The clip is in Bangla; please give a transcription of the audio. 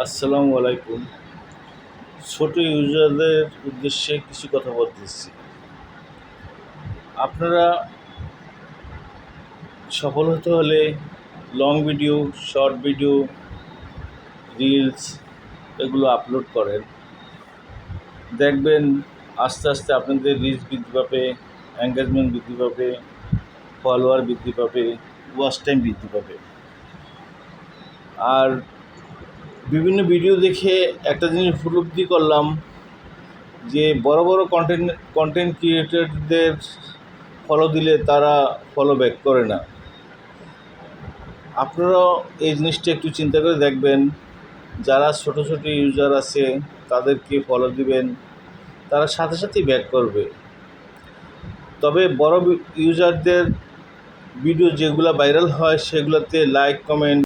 আসসালামু আলাইকুম। ছোট ইউজারদের উদ্দেশ্যে কিছু কথা বলতেছি। আপনারা সফল হতে হলে long video, short video, reels এগুলো আপলোড করেন। দেখবেন আস্তে আস্তে আপনাদের রিচ বৃদ্ধি পাবে, এঙ্গেজমেন্ট বৃদ্ধি পাবে, ফলোয়ার বৃদ্ধি পাবে, ওয়াচ টাইম বৃদ্ধি পাবে। আর বিভিন্ন ভিডিও দেখে একটা জিনিস উপলব্ধি করলাম যে বড় বড় কন্টেন্ট ক্রিয়েটরদের ফলো দিলে তারা ফলো ব্যাক করে না। আপনারাও এই জিনিসটা একটু চিন্তা করে দেখবেন। যারা ছোট ছোট ইউজার আছে তাদেরকে ফলো দিবেন, তারা সাথে সাথেই ব্যাক করবে। তবে বড় ইউজারদের ভিডিও যেগুলো ভাইরাল হয় সেগুলোতে লাইক, কমেন্ট